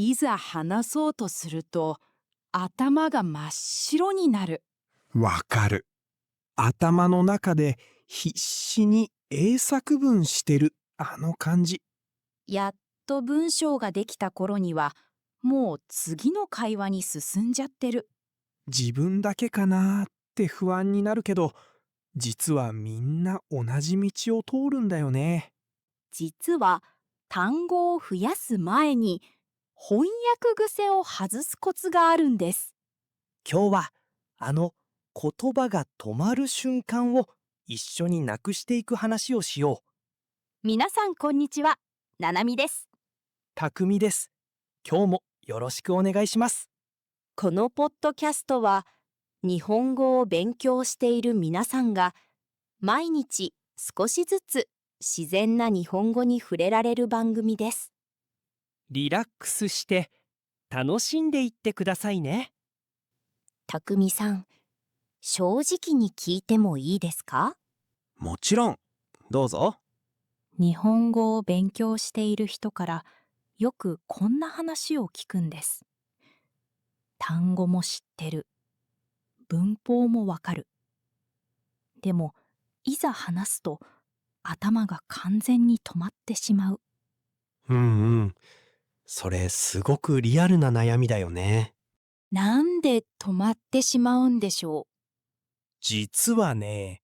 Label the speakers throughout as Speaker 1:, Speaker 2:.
Speaker 1: いざ話そうとすると、頭が真っ白になる。
Speaker 2: わかる。頭の中で必死に英作文してるあの感じ。
Speaker 1: やっと文章ができた頃には、もう次の会話に進んじゃってる。
Speaker 2: 自分だけかなーって不安になるけど、実はみんな同じ道を通るんだよね。
Speaker 1: 実は単語を増やす前に翻訳癖を外すコツがあるんです。
Speaker 3: 今日はあの言葉が止まる瞬間を一緒になくしていく話をしよう。
Speaker 1: 皆さんこんにちは。ななみです。
Speaker 3: たくみです。今日もよろしくお願いします。
Speaker 1: このポッドキャストは日本語を勉強している皆さんが毎日少しずつ自然な日本語に触れられる番組です。
Speaker 3: リラックスして楽しんでいってくださいね。
Speaker 1: たくみさん、正直に聞いてもいいですか？
Speaker 3: もちろん、どうぞ。
Speaker 1: 日本語を勉強している人からよくこんな話を聞くんです。単語も知ってる。文法もわかる。でも、いざ話すと頭が完全に止まってしまう。
Speaker 3: それすごくリアルな悩みだよね。
Speaker 1: なんで止まってしまうんでしょ
Speaker 3: 実はね、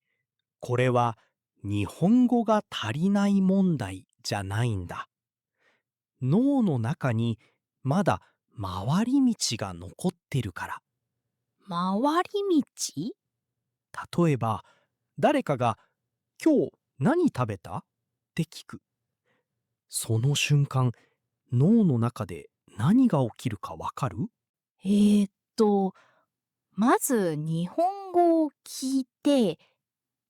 Speaker 3: これは日本語が足りない問題じゃないんだ。脳の中にまだ回り道が残ってるから。
Speaker 1: う？回り道？
Speaker 3: 例えば、誰かが今日何食べたって聞く。その瞬間、脳の中で何が起きるかわかる？
Speaker 1: えーっと、まず日本語を聞いて、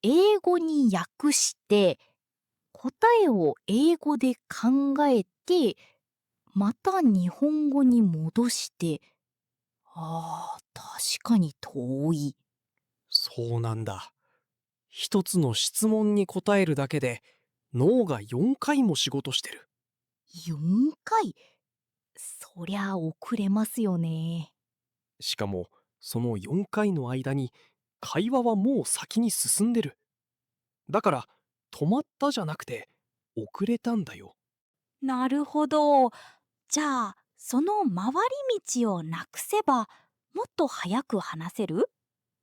Speaker 1: 英語に訳して、答えを英語で考えて、また日本語に戻して、確かに遠い。
Speaker 3: そうなんだ。一つの質問に答えるだけで脳が4回も仕事してる。
Speaker 1: 4回？そりゃ遅れますよね。
Speaker 3: しかもその4回の間に会話はもう先に進んでる。だから止まったじゃなくて遅れたんだよ。
Speaker 1: なるほど。じゃあ、その回り道をなくせば、もっと早く話せる？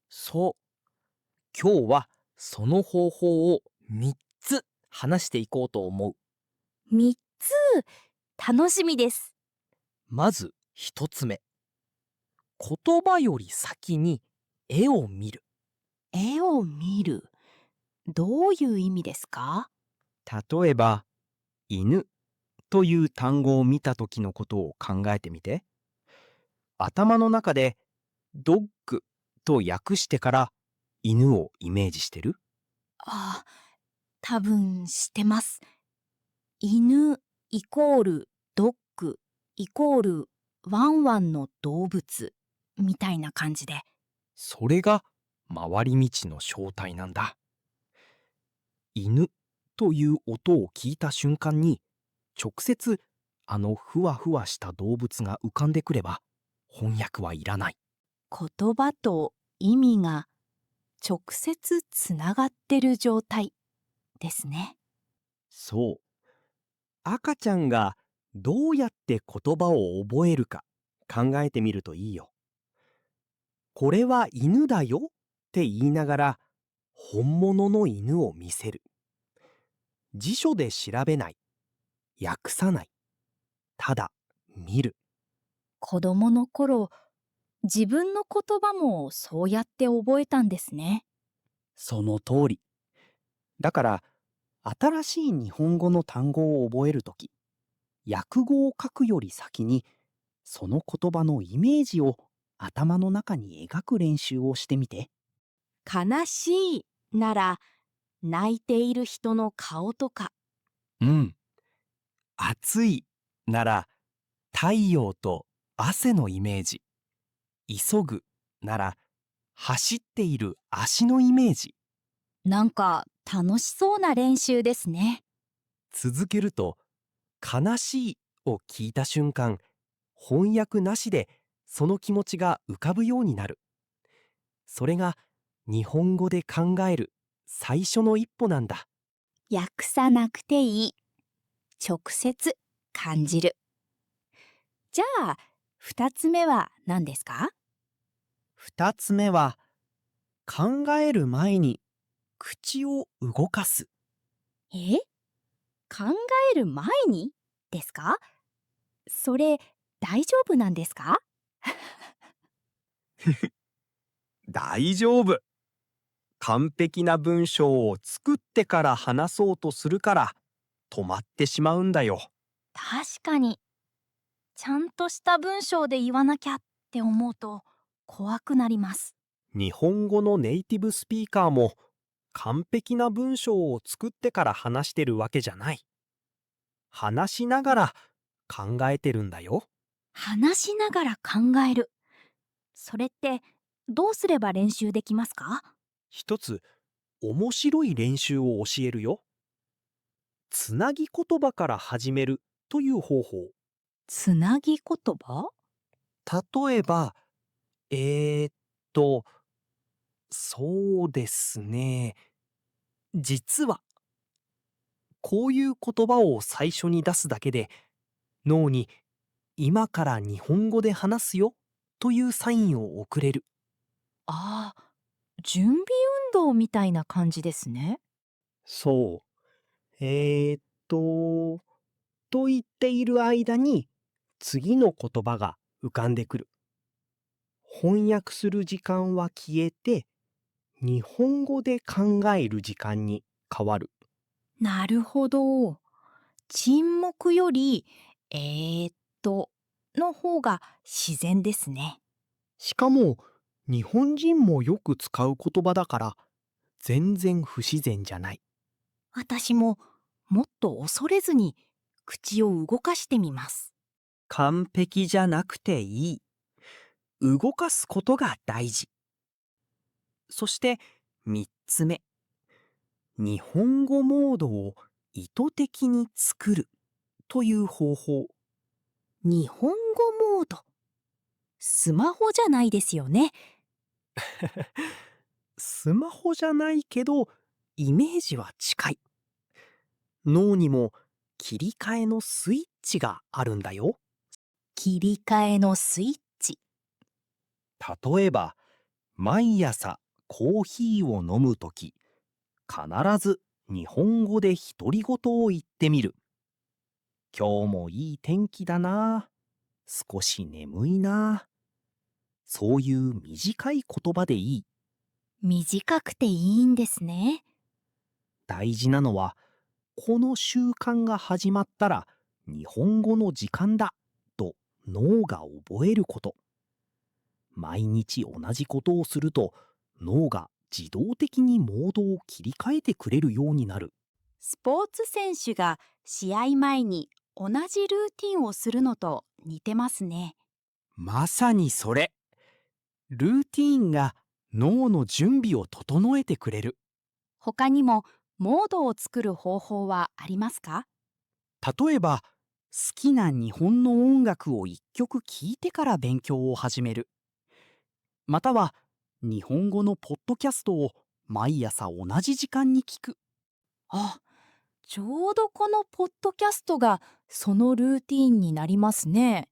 Speaker 3: そう。今日はその方法を3つ話していこうと思う。
Speaker 1: 3つ、楽しみです。
Speaker 3: まず1つ目。言葉より先に絵を見る。
Speaker 1: 絵を見る。どういう意味ですか？
Speaker 3: 例えば、犬という単語を見た時のことを考えてみて。頭の中でドッグと訳してから犬をイメージしてる？
Speaker 1: ああ、多分知ってます。犬イコールドッグイコールワンワンの動物みたいな感じで。
Speaker 3: それが回り道の正体なんだ。犬という音を聞いた瞬間に直接あのふわふわした動物が浮かんでくれば翻訳はいらない。
Speaker 1: 言葉と意味が直接つながってる状態ですね。
Speaker 3: そう。赤ちゃんがどうやって言葉を覚えるか考えてみるといいよ。これは犬だよって言いながら本物の犬を見せる。辞書で調べない。訳さない。ただ見る。
Speaker 1: 子供の頃、自分の言葉もそうやって覚えたんですね。
Speaker 3: その通り。だから新しい日本語の単語を覚えるとき、訳語を書くより先にその言葉のイメージを頭の中に描く練習をしてみて。
Speaker 1: 悲しいなら泣いている人の顔とか、
Speaker 3: うん。暑いなら太陽と汗のイメージ。急ぐなら走っている足のイメージ。
Speaker 1: なんか楽しそうな練習ですね。
Speaker 3: 続けると悲しいを聞いた瞬間、翻訳なしでその気持ちが浮かぶようになる。それが日本語で考える最初の一歩なんだ。
Speaker 1: 訳さなくていい。直接感じる。じゃあ、2つ目は何ですか？
Speaker 3: 二つ目は、考える前に口を動かす。
Speaker 1: え？考える前にですか？それ大丈夫なんですか？
Speaker 3: 大丈夫。完璧な文章を作ってから話そうとするから止まってしまうんだよ。
Speaker 1: 確かに。ちゃんとした文章で言わなきゃって思うと怖くなります。
Speaker 3: 日本語のネイティブスピーカーも完璧な文章を作ってから話してるわけじゃない。話しながら考えてるんだよ。
Speaker 1: 話しながら考える。それってどうすれば練習できますか？
Speaker 3: 一つ面白い練習を教えるよ。つなぎ言葉から始めるという方法。
Speaker 1: つなぎ言葉？
Speaker 3: 例えば、えーっと、そうですね。実は、こういう言葉を最初に出すだけで、脳に今から日本語で話すよというサインを送れる。
Speaker 1: ああ、準備運動みたいな感じですね。
Speaker 3: そう。と言っている間に次の言葉が浮かんでくる。翻訳する時間は消えて、日本語で考える時間に変わる。
Speaker 1: なるほど。沈黙より、の方が自然ですね。
Speaker 3: しかも、日本人もよく使う言葉だから、全然不自然じゃない。
Speaker 1: 私ももっと恐れずに口を動かしてみます。
Speaker 3: 完璧じゃなくていい。動かすことが大事。そして3つ目。日本語モードを意図的に作るという方法。
Speaker 1: 日本語モード。スマホじゃないですよね。
Speaker 3: スマホじゃないけど、イメージは近い。脳にも切り替えのスイッチがあるんだよ。
Speaker 1: 切り替えのスイッチ。
Speaker 3: 例えば、毎朝コーヒーを飲むとき、必ず日本語で独り言を言ってみる。今日もいい天気だな。少し眠いな。そういう短い言葉でいい。
Speaker 1: 短くていいんですね。
Speaker 3: 大事なのは、この習慣が始まったら日本語の時間だと脳が覚えること。毎日同じことをすると脳が自動的にモードを切り替えてくれるようになる。
Speaker 1: スポーツ選手が試合前に同じルーティンをするのと似てますね。
Speaker 3: まさにそれ。ルーティーンが脳の準備を整えてくれる。
Speaker 1: 他にもモードを作る方法はありますか？
Speaker 3: 例えば、好きな日本の音楽を一曲聴いてから勉強を始める。または、日本語のポッドキャストを毎朝同じ時間に聞く。
Speaker 1: あ、ちょうどこのポッドキャストがそのルーティンになりますね。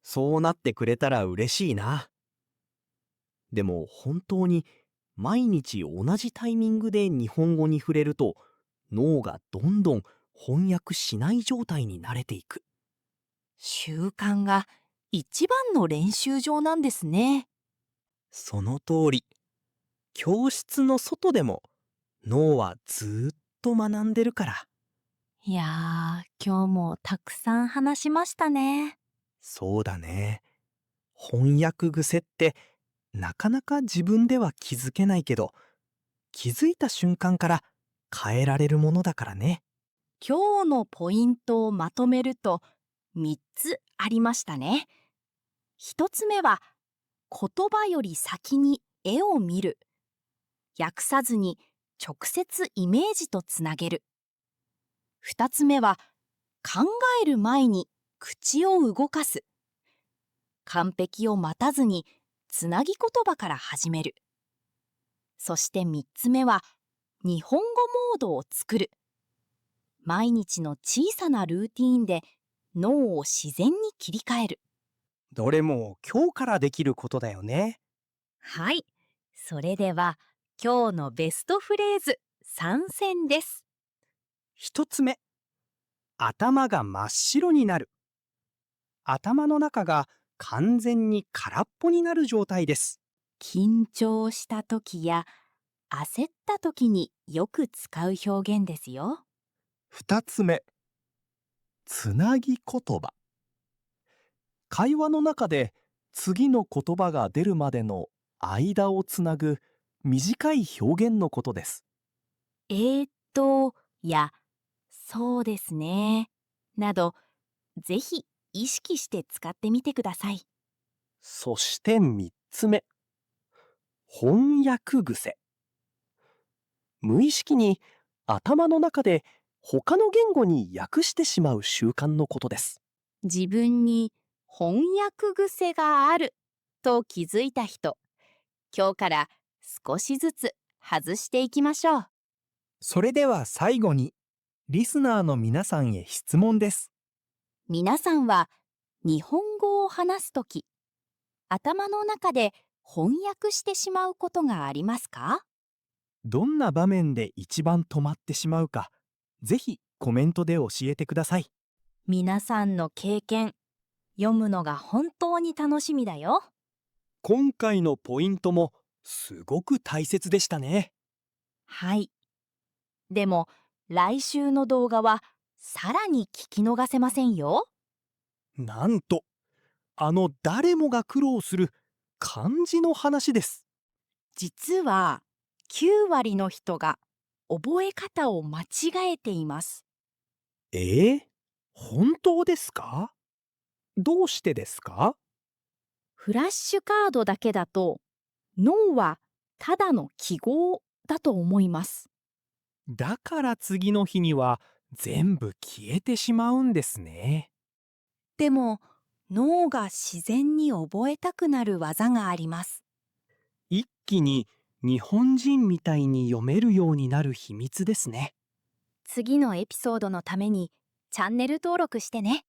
Speaker 3: そうなってくれたら嬉しいな。でも本当に毎日同じタイミングで日本語に触れると脳がどんどん翻訳しない状態に慣れていく。
Speaker 1: 習慣が一番の練習場なんですね。
Speaker 3: その通り。教室の外でも脳はずーっと学んでるから。
Speaker 1: いやー、今日もたくさん話しましたね。
Speaker 3: そうだね。翻訳癖ってなかなか自分では気づけないけど、気づいた瞬間から変えられるものだからね。
Speaker 1: 今日のポイントをまとめると3つありましたね。1つ目は言葉より先に絵を見る。訳さずに直接イメージとつなげる。2つ目は考える前に口を動かす。完璧を待たずにつなぎ言葉から始める。そして3つ目は日本語モードを作る。毎日の小さなルーティーンで脳を自然に切り替える。
Speaker 3: どれも今日からできることだよね。
Speaker 1: はい、それでは今日のベストフレーズ3選です。
Speaker 3: 1つ目、頭が真っ白になる。頭の中が完全に空っぽになる状態です。
Speaker 1: 緊張した時や焦った時によく使う表現ですよ。
Speaker 3: 2つ目、つなぎ言葉。会話の中で次の言葉が出るまでの間をつなぐ短い表現のことです。
Speaker 1: やそうですねなど、ぜひ意識して使ってみてください。
Speaker 3: そして3つ目、翻訳癖。無意識に頭の中で他の言語に訳してしまう習慣のことです。
Speaker 1: 自分に翻訳癖があると気づいた人、今日から少しずつ外していきましょう。
Speaker 2: それでは最後に、リスナーの皆さんへ質問です。
Speaker 1: 皆さんは日本語を話すとき、頭の中で翻訳してしまうことがありますか？
Speaker 2: どんな場面で一番止まってしまうか、ぜひコメントで教えてください。
Speaker 1: 皆さんの経験、読むのが本当に楽しみだよ。
Speaker 3: 今回のポイントもすごく大切でしたね。
Speaker 1: はい。でも、来週の動画はさらに聞き逃せませんよ。
Speaker 3: なんと、誰もが苦労する漢字の話です。
Speaker 1: 実は、9割の人が覚え方を間違えています。
Speaker 2: 本当ですか？どうしてですか？
Speaker 1: フラッシュカードだけだと、脳はただの記号だと思います。
Speaker 2: だから次の日には全部消えてしまうんですね。
Speaker 1: でも、脳が自然に覚えたくなる技があります。
Speaker 3: 一気に日本人みたいに読めるようになる秘密ですね。
Speaker 1: 次のエピソードのためにチャンネル登録してね。